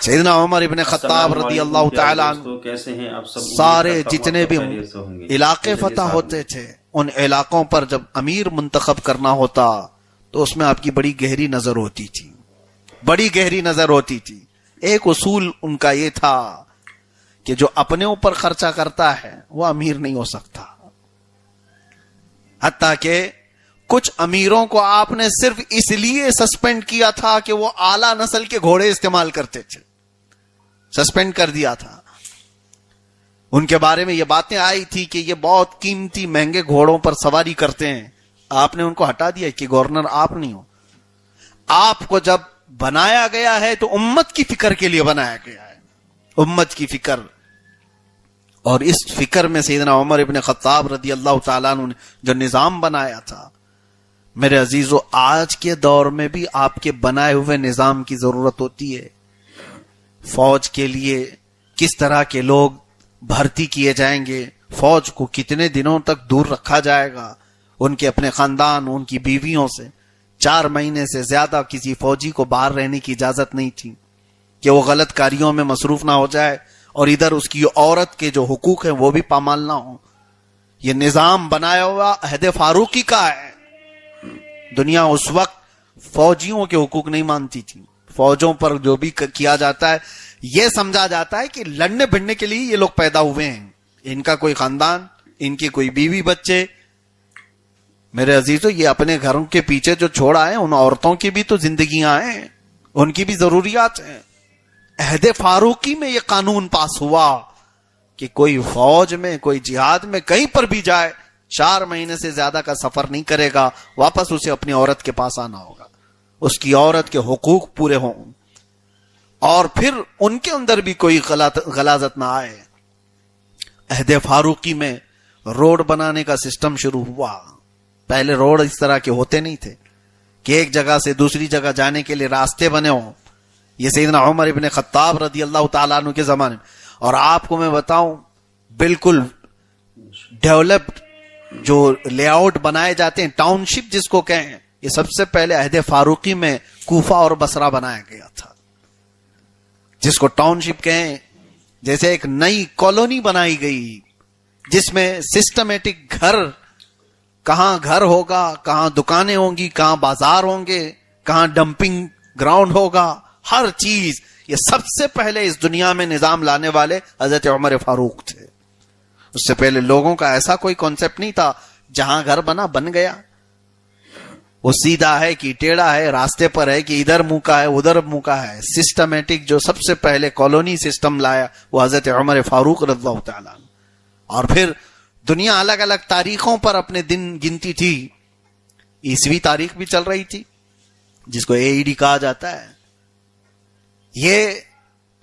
سیدنا عمر ابن خطاب رضی اللہ تعالیٰ کیسے ہیں آپ سب؟ سارے جتنے بھی علاقے فتح ہوتے تھے ان علاقوں پر جب امیر منتخب کرنا ہوتا تو اس میں آپ کی بڑی گہری نظر ہوتی تھی، بڑی گہری نظر ہوتی تھی۔ ایک اصول ان کا یہ تھا کہ جو اپنے اوپر خرچہ کرتا ہے وہ امیر نہیں ہو سکتا، حتیٰ کہ کچھ امیروں کو آپ نے صرف اس لیے سسپینڈ کیا تھا کہ وہ اعلیٰ نسل کے گھوڑے استعمال کرتے تھے، سسپینڈ کر دیا تھا۔ ان کے بارے میں یہ باتیں آئی تھی کہ یہ بہت قیمتی مہنگے گھوڑوں پر سواری کرتے ہیں، آپ نے ان کو ہٹا دیا کہ گورنر آپ نہیں ہو۔ آپ کو جب بنایا گیا ہے تو امت کی فکر کے لیے بنایا گیا ہے، امت کی فکر، اور اس فکر میں سیدنا عمر ابن خطاب رضی اللہ تعالیٰ عنہ نے جو نظام بنایا تھا، میرے عزیزو آج کے دور میں بھی آپ کے بنائے ہوئے نظام کی ضرورت ہوتی ہے۔ فوج کے لیے کس طرح کے لوگ بھرتی کیے جائیں گے، فوج کو کتنے دنوں تک دور رکھا جائے گا ان کے اپنے خاندان، ان کی بیویوں سے۔ 4 مہینے سے زیادہ کسی فوجی کو باہر رہنے کی اجازت نہیں تھی کہ وہ غلط کاریوں میں مصروف نہ ہو جائے، اور ادھر اس کی عورت کے جو حقوق ہیں وہ بھی پامال نہ ہوں۔ یہ نظام بنایا ہوا عہد فاروقی کا ہے۔ دنیا اس وقت فوجیوں کے حقوق نہیں مانتی تھی، فوجوں پر جو بھی کیا جاتا ہے یہ سمجھا جاتا ہے کہ لڑنے بھڑنے کے لیے یہ لوگ پیدا ہوئے ہیں، ان کا کوئی خاندان، ان کی کوئی بیوی بچے۔ میرے عزیزو یہ اپنے گھروں کے پیچھے جو چھوڑا ہے ان عورتوں کی بھی تو زندگیاں ہیں، ان کی بھی ضروریات ہیں۔ عہد فاروقی میں یہ قانون پاس ہوا کہ کوئی فوج میں، کوئی جہاد میں کہیں پر بھی جائے 4 مہینے سے زیادہ کا سفر نہیں کرے گا، واپس اسے اپنی عورت کے پاس آنا ہوگا، اس کی عورت کے حقوق پورے ہوں، اور پھر ان کے اندر بھی کوئی غلاظت نہ آئے۔ عہد فاروقی میں روڈ بنانے کا سسٹم شروع ہوا۔ پہلے روڈ اس طرح کے ہوتے نہیں تھے کہ ایک جگہ سے دوسری جگہ جانے کے لیے راستے بنے ہوں۔ یہ سیدنا عمر ابن خطاب رضی اللہ تعالیٰ عنہ کے زمانے میں، اور آپ کو میں بتاؤں بالکل ڈیولپڈ جو لے آؤٹ بنائے جاتے ہیں، ٹاؤن شپ جس کو کہیں، یہ سب سے پہلے عہد فاروقی میں کوفہ اور بصرہ بنایا گیا تھا، جس کو ٹاؤن شپ کہیں۔ جیسے ایک نئی کالونی بنائی گئی جس میں سسٹمیٹک کہاں گھر ہوگا، کہاں دکانیں ہوں گی، کہاں بازار ہوں گے، کہاں ڈمپنگ گراؤنڈ ہوگا، ہر چیز۔ یہ سب سے پہلے اس دنیا میں نظام لانے والے حضرت عمر فاروق تھے۔ اس سے پہلے لوگوں کا ایسا کوئی کانسیپٹ نہیں تھا، جہاں گھر بن گیا، وہ سیدھا ہے کہ ٹیڑھا ہے، راستے پر ہے کہ ادھر منہ کا ہے ادھر منہ کا ہے۔ سسٹمیٹک جو سب سے پہلے کالونی سسٹم لایا وہ حضرت عمر فاروق رضی اللہ تعالیٰ عنہ۔ اور پھر دنیا الگ الگ تاریخوں پر اپنے دن گنتی تھی، عیسوی تاریخ بھی چل رہی تھی جس کو AED کہا جاتا ہے۔ یہ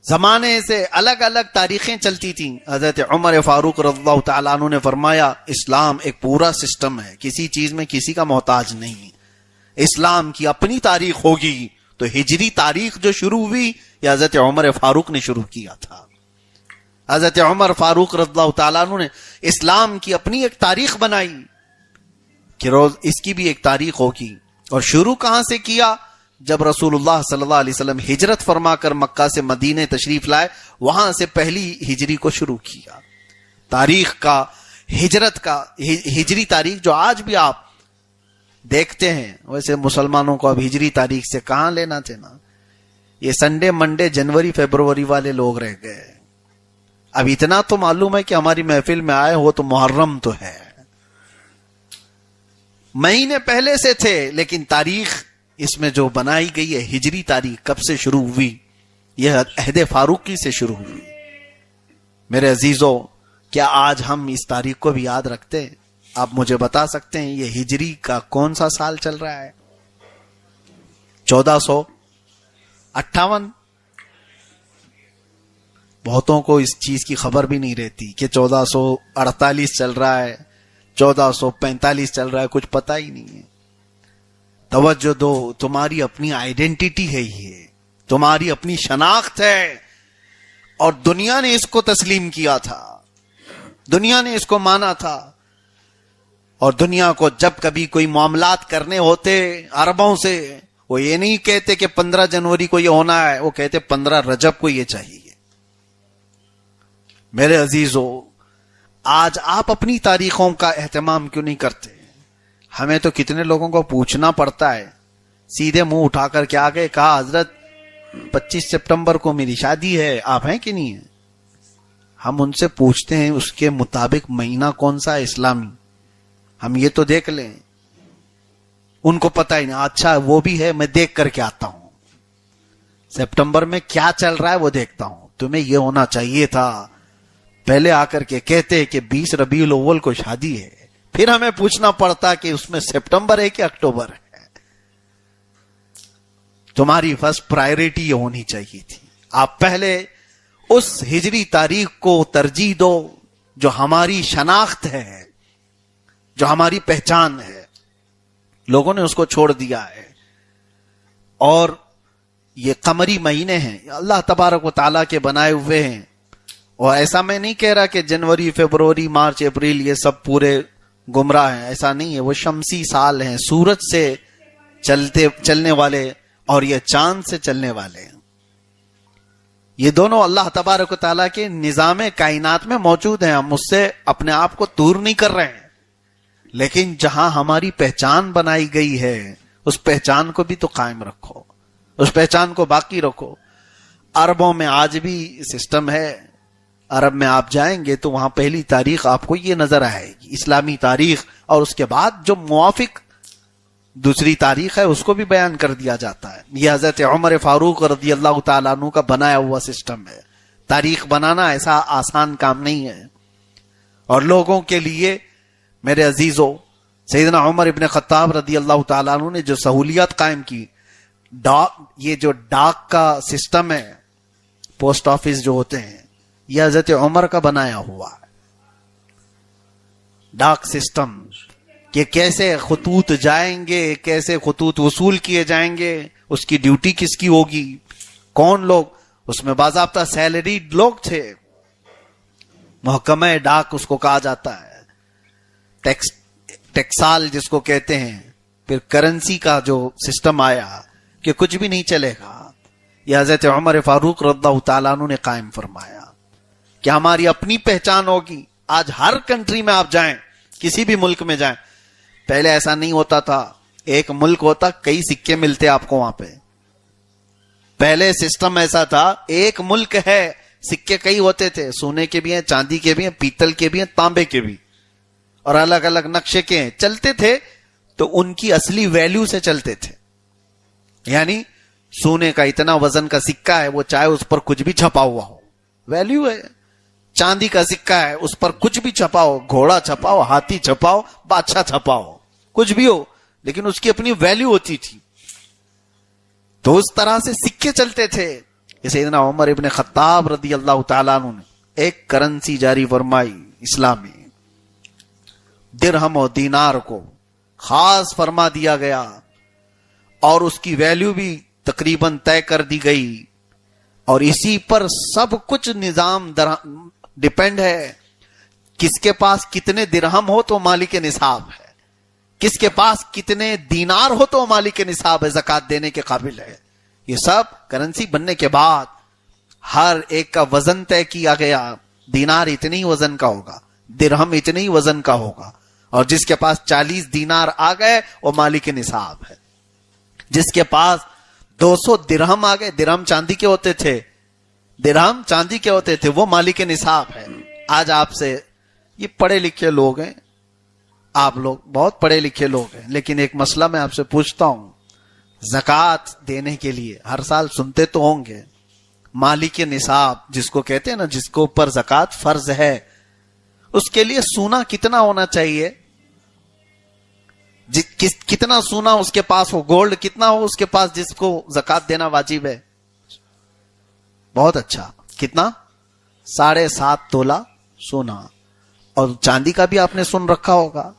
زمانے سے الگ الگ تاریخیں چلتی تھیں۔ حضرت عمر فاروق رضی اللہ تعالیٰ عنہ نے فرمایا اسلام ایک پورا سسٹم ہے، کسی چیز میں کسی کا محتاج نہیں۔ اسلام کی اپنی تاریخ ہوگی تو ہجری تاریخ جو شروع ہوئی یہ حضرت عمر فاروق نے شروع کیا تھا۔ حضرت عمر فاروق رضی اللہ تعالیٰ عنہ نے اسلام کی اپنی ایک تاریخ بنائی کہ روز اس کی بھی ایک تاریخ ہوگی۔ اور شروع کہاں سے کیا؟ جب رسول اللہ صلی اللہ علیہ وسلم ہجرت فرما کر مکہ سے مدینہ تشریف لائے، وہاں سے پہلی ہجری کو شروع کیا۔ تاریخ کا، ہجرت کا، ہجری تاریخ جو آج بھی آپ دیکھتے ہیں، ویسے مسلمانوں کو اب ہجری تاریخ سے کہاں لینا دینا، یہ سنڈے منڈے جنوری فیبروری والے لوگ رہ گئے۔ اب اتنا تو معلوم ہے کہ ہماری محفل میں آئے ہو تو محرم تو ہے، مہینے پہلے سے تھے، لیکن تاریخ اس میں جو بنائی گئی ہے ہجری تاریخ کب سے شروع ہوئی؟ یہ عہد فاروقی سے شروع ہوئی۔ میرے عزیزو، کیا آج ہم اس تاریخ کو بھی یاد رکھتے ہیں؟ آپ مجھے بتا سکتے ہیں یہ ہجری کا کون سا سال چل رہا ہے؟ 1458۔ بہتوں کو اس چیز کی خبر بھی نہیں رہتی کہ 1448 چل رہا ہے، 1445 چل رہا ہے، کچھ پتہ ہی نہیں ہے۔ توجہ دو، تمہاری اپنی آئیڈینٹی ہے، یہ تمہاری اپنی شناخت ہے، اور دنیا نے اس کو تسلیم کیا تھا، دنیا نے اس کو مانا تھا۔ اور دنیا کو جب کبھی کوئی معاملات کرنے ہوتے عربوں سے، وہ یہ نہیں کہتے کہ 15 جنوری کو یہ ہونا ہے، وہ کہتے 15 رجب کو یہ چاہیے۔ میرے عزیزو، آج آپ اپنی تاریخوں کا اہتمام کیوں نہیں کرتے؟ ہمیں تو کتنے لوگوں کو پوچھنا پڑتا ہے، سیدھے منہ اٹھا کر کے آگے کہا حضرت 25 سپٹمبر کو میری شادی ہے، آپ ہیں کہ نہیں ہیں؟ ہم ان سے پوچھتے ہیں اس کے مطابق مہینہ کون سا ہے اسلامی، ہم یہ تو دیکھ لیں۔ ان کو پتہ ہی نہیں، اچھا وہ بھی ہے، میں دیکھ کر کے آتا ہوں، سپٹمبر میں کیا چل رہا ہے وہ دیکھتا ہوں۔ تمہیں یہ ہونا چاہیے تھا پہلے آ کر کے کہتے کہ 20 ربیع الاول کو شادی ہے، پھر ہمیں پوچھنا پڑتا کہ اس میں سپٹمبر ہے کہ اکتوبر ہے۔ تمہاری فرسٹ پرائیورٹی یہ ہونی چاہیے تھی، آپ پہلے اس ہجری تاریخ کو ترجیح دو جو ہماری شناخت ہے، جو ہماری پہچان ہے۔ لوگوں نے اس کو چھوڑ دیا ہے، اور یہ قمری مہینے ہیں، اللہ تبارک و تعالیٰ کے بنائے ہوئے ہیں۔ اور ایسا میں نہیں کہہ رہا کہ جنوری، فروری، مارچ، اپریل یہ سب پورے گمراہ ہیں، ایسا نہیں ہے۔ وہ شمسی سال ہیں، سورج سے چلنے والے اور یہ چاند سے چلنے والے ہیں۔ یہ دونوں اللہ تبارک و تعالیٰ کے نظام کائنات میں موجود ہیں، ہم اس سے اپنے آپ کو دور نہیں کر رہے ہیں، لیکن جہاں ہماری پہچان بنائی گئی ہے اس پہچان کو بھی تو قائم رکھو، اس پہچان کو باقی رکھو۔ عربوں میں آج بھی سسٹم ہے، عرب میں آپ جائیں گے تو وہاں پہلی تاریخ آپ کو یہ نظر آئے گی اسلامی تاریخ، اور اس کے بعد جو موافق دوسری تاریخ ہے اس کو بھی بیان کر دیا جاتا ہے۔ یہ حضرت عمر فاروق رضی اللہ تعالیٰ عنہ کا بنایا ہوا سسٹم ہے۔ تاریخ بنانا ایسا آسان کام نہیں ہے، اور لوگوں کے لیے میرے عزیزو، سیدنا عمر ابن خطاب رضی اللہ تعالیٰ عنہ نے جو سہولیات قائم کی، یہ جو ڈاک کا سسٹم ہے، پوسٹ آفس جو ہوتے ہیں، یہ حضرت عمر کا بنایا ہوا ہے۔ ڈاک سسٹم کہ کیسے خطوط جائیں گے، کیسے خطوط وصول کیے جائیں گے، اس کی ڈیوٹی کس کی ہوگی، کون لوگ اس میں باضابطہ سیلریڈ لوگ تھے، محکمہ ڈاک اس کو کہا جاتا ہے، ٹیکسال جس کو کہتے ہیں۔ پھر کرنسی کا جو سسٹم آیا کہ کچھ بھی نہیں چلے گا، یہ حضرت عمر فاروق رضی اللہ تعالیٰ عنہ نے قائم فرمایا کہ ہماری اپنی پہچان ہوگی۔ آج ہر کنٹری میں آپ جائیں، کسی بھی ملک میں جائیں، پہلے ایسا نہیں ہوتا تھا، ایک ملک ہوتا کئی سکے ملتے آپ کو وہاں پہ۔ پہلے سسٹم ایسا تھا، ایک ملک ہے، سکے کئی ہوتے تھے، سونے کے بھی ہیں، چاندی کے بھی ہیں، پیتل کے بھی ہیں، تانبے کے بھی، اور الگ الگ نقشے کے ہیں، چلتے تھے تو ان کی اصلی ویلیو سے چلتے تھے۔ یعنی سونے کا اتنا وزن کا سکہ ہے، وہ چاہے اس پر کچھ بھی چھپا ہوا ہو، ویلیو ہے۔ چاندی کا سکہ ہے، اس پر کچھ بھی چھپاؤ، گھوڑا چھپاؤ، ہاتھی چھپاؤ، بادشاہ چھپاؤ، کچھ بھی ہو، لیکن اس کی اپنی ویلیو ہوتی تھی۔ تو اس طرح سے سکے چلتے تھے۔ سیدنا عمر ابن خطاب رضی اللہ تعالیٰ عنہ نے ایک کرنسی جاری فرمائی اسلامی، درہم و دینار کو خاص فرما دیا گیا، اور اس کی ویلیو بھی تقریباً طے کر دی گئی، اور اسی پر سب کچھ نظام ڈیپینڈ ہے۔ کس کے پاس کتنے درہم ہو تو مالک نصاب ہے، کس کے پاس کتنے دینار ہو تو مالک نصاب ہے، زکوٰۃ دینے کے قابل ہے۔ یہ سب کرنسی بننے کے بعد ہر ایک کا وزن طے کیا گیا، دینار اتنے ہی وزن کا ہوگا، درہم اتنے ہی وزن کا ہوگا، اور جس کے پاس 40 دینار آ گئے وہ مالک نصاب ہے، جس کے پاس 200 درہم آ گئے، درہم چاندی کے ہوتے تھے، درہم چاندی کے ہوتے تھے، وہ مالک نصاب ہے۔ آج آپ سے یہ پڑھے لکھے لوگ ہیں، آپ لوگ بہت پڑھے لکھے لوگ ہیں، لیکن ایک مسئلہ میں آپ سے پوچھتا ہوں، زکوٰۃ دینے کے لیے ہر سال سنتے تو ہوں گے، مالک نصاب جس کو کہتے ہیں نا، جس کو اوپر زکوٰۃ فرض ہے، اس کے لیے سونا کتنا ہونا چاہیے؟ کتنا سونا اس کے پاس ہو، گولڈ کتنا ہو اس کے پاس جس کو زکوٰۃ دینا واجب ہے؟ بہت اچھا، کتنا؟ 7.5 تولہ سونا، اور چاندی کا بھی آپ نے سن رکھا ہوگا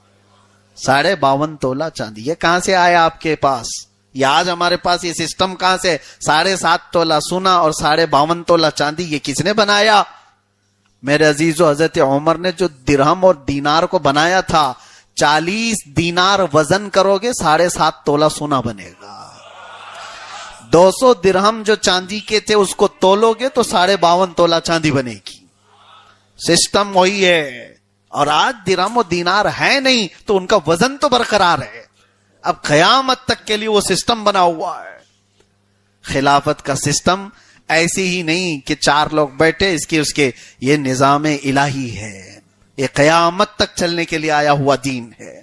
52.5 تولہ چاندی۔ یہ کہاں سے آیا آپ کے پاس؟ یہ آج ہمارے پاس یہ سسٹم کہاں سے؟ 7.5 تولہ سونا اور 52.5 تولہ چاندی، یہ کس نے بنایا؟ میرے عزیزو، حضرت عمر نے جو درہم اور دینار کو بنایا تھا، 40 دینار وزن کرو گے 7.5 تولہ سونا بنے گا۔ 200 درہم جو چاندی کے تھے اس کو تولو گے تو 52.5 تولہ چاندی بنے گی. سسٹم وہی ہے. اور آج درہم و دینار ہے نہیں تو ان کا وزن تو برقرار ہے. اب قیامت تک کے لیے وہ سسٹم بنا ہوا ہے. خلافت کا سسٹم ایسی ہی نہیں کہ 4 لوگ بیٹھے اس کے یہ نظام الہی ہے. یہ قیامت تک چلنے کے لیے آیا ہوا دین ہے.